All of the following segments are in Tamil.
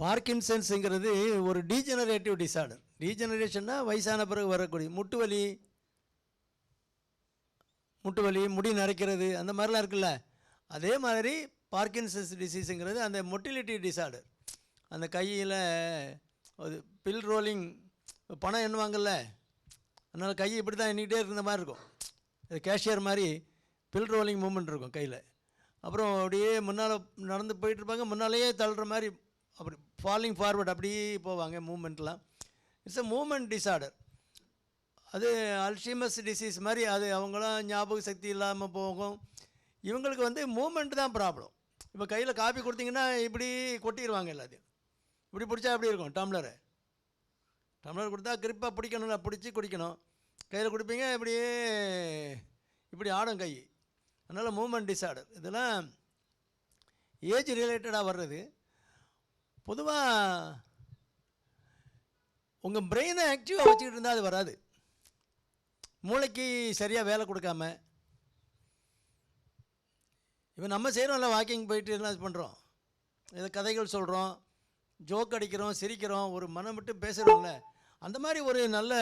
பார்க்கின்சன்ஸுங்கிறது ஒரு டீஜெனரேட்டிவ் டிஸார்டர். டீஜெனரேஷன்னா வயசான பிறகு வரக்கூடிய முட்டு வலி, முடி நரைக்கிறது, அந்த மாதிரிலாம் இருக்குல்ல. அதே மாதிரி பார்க்கின்சன்ஸ் டிசீஸுங்கிறது அந்த மொட்டிலிட்டி டிஸார்டர். அந்த கையில் அது பில் ரோலிங், பணம் எண்ணுவாங்கள்ல, அதனால் கை இப்படி தான் எண்ணிக்கிட்டே இருந்த மாதிரி இருக்கும். அது கேஷியர் மாதிரி பில் ரோலிங் மூமெண்ட் இருக்கும் கையில். அப்புறம் அப்படியே முன்னால் நடந்து போயிட்டுருப்பாங்க, முன்னாலேயே தள்ளுற மாதிரி, அப்படி ஃபாலிங் ஃபார்வர்ட் அப்படியே போவாங்க மூமெண்ட்லாம். It's a movement disorder. அது அல்ஷீமஸ் டிசீஸ் மாதிரி. அது அவங்களாம் ஞாபக சக்தி இல்லாமல் போகும். இவங்களுக்கு வந்து மூமெண்ட் தான் ப்ராப்ளம். இப்போ கையில் காப்பி கொடுத்தீங்கன்னா இப்படி கொட்டிடுவாங்க எல்லாத்தையும். இப்படி பிடிச்சா எப்படி இருக்கும்? டம்ளர் கொடுத்தா கிரிப்பாக பிடிக்கணும்ல, பிடிச்சி குடிக்கணும். கையில் கொடுப்பீங்க, இப்படி ஆடும் கை. அதனால் மூமெண்ட் டிஸார்டர் இதெல்லாம் ஏஜ் ரிலேட்டடாக வர்றது. பொதுவாக உங்கள் பிரெயினை ஆக்டிவாக வச்சுக்கிட்டு இருந்தால் அது வராது. மூளைக்கு சரியாக வேலை கொடுக்காம, இப்போ நம்ம செய்கிறோம்ல, வாக்கிங் போயிட்டு எல்லாம் இது பண்ணுறோம், இதை கதைகள் சொல்கிறோம், ஜோக் அடிக்கிறோம், சிரிக்கிறோம், ஒரு மனம் விட்டு பேசுகிறோம்ல, அந்த மாதிரி ஒரு நல்ல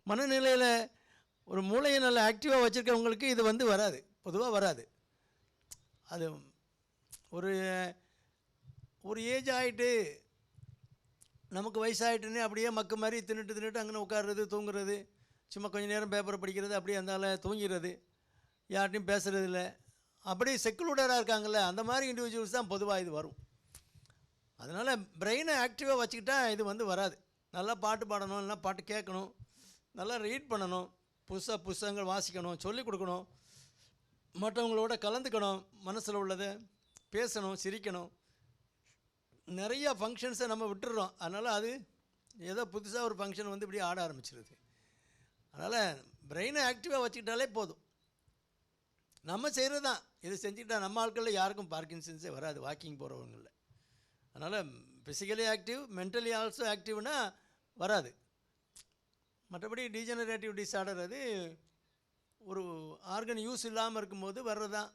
மனநிலையில் ஒரு மூளையை நல்ல ஆக்டிவாக வச்சுருக்கவங்களுக்கு இது வந்து வராது, பொதுவாக வராது. அது ஒரு ஏஜ் ஆகிட்டு, நமக்கு வயசாகிட்டுன்னு அப்படியே மக்கு மாதிரி தின்னுட்டு அங்கே உட்கார்றது, தூங்குறது, சும்மா கொஞ்சம் நேரம் பேப்பரை படிக்கிறது, அப்படியே அந்தால தூங்கிடுறது, யார்ட்டையும் பேசுகிறது இல்லை, அப்படி செக்குலூடராக இருக்காங்கள்ல, அந்த மாதிரி இண்டிவிஜுவல்ஸ் தான் பொதுவாக இது வரும். அதனால் பிரெயினை ஆக்டிவாக வச்சுக்கிட்டா இது வந்து வராது. நல்லா பாட்டு பாடணும், நல்லா பாட்டு கேட்கணும், நல்லா ரீட் பண்ணணும், புஸ்தகங்கள் வாசிக்கணும், சொல்லிக் கொடுக்கணும், மற்றவங்களோட கலந்துக்கணும், மனசில் உள்ளதை பேசணும், சிரிக்கணும். நிறையா ஃபங்க்ஷன்ஸை நம்ம விட்டுடுறோம். அதனால் அது ஏதோ புதுசாக ஒரு ஃபங்க்ஷன் வந்து இப்படி ஆட ஆரம்பிச்சிருது. அதனால் பிரெயினை ஆக்டிவாக வச்சுக்கிட்டாலே போதும். நம்ம செய்கிறது தான் இது செஞ்சுக்கிட்டா நம்ம ஆட்களில் யாருக்கும் பார்க்கின்சன்ஸே வராது, வாக்கிங் போகிறவங்களில். அதனால் ஃபிசிக்கலி ஆக்டிவ், மென்டலி ஆல்சோ ஆக்டிவ்னா வராது. மற்றபடி டீஜெனரேட்டிவ் டிஸார்டர் அது ஒரு ஆர்கன் யூஸ் இல்லாமல் இருக்கும்போது வர்றது தான்.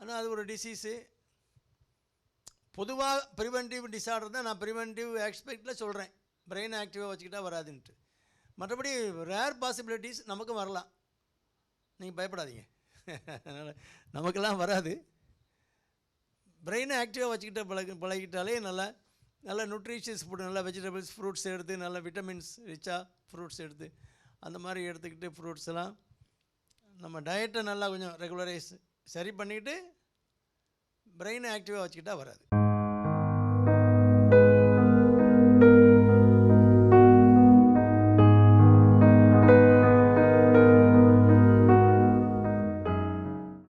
ஆனால் அது ஒரு டிசீஸு. பொதுவாக ப்ரிவென்டிவ் டிஸார்டர் தான் நான் ப்ரிவென்டிவ் ஆஸ்பெக்டில் சொல்கிறேன், பிரெயின் ஆக்டிவாக வச்சுக்கிட்டா வராதுன்ட்டு. மற்றபடி ரேர் பாசிபிலிட்டிஸ் நமக்கும் வரலாம், நீங்கள் பயப்படாதீங்க. அதனால் நமக்கெல்லாம் வராது. பிரெயினை ஆக்டிவாக வச்சுக்கிட்ட பழகிட்டாலே நல்ல நியூட்ரிஷியஸ் ஃபுட், நல்லா வெஜிடபிள்ஸ், ஃப்ரூட்ஸ் எடுத்து, நல்ல விட்டமின்ஸ் ரிச்சாக ஃப்ரூட்ஸ் எடுத்து, அந்த மாதிரி எடுத்துக்கிட்டு ஃப்ரூட்ஸ் எல்லாம் நம்ம டயட்டை நல்லா கொஞ்சம் ரெகுலரைஸ் சரி பண்ணிவிட்டு பிரெயினை ஆக்டிவாக வச்சுக்கிட்டா வராது.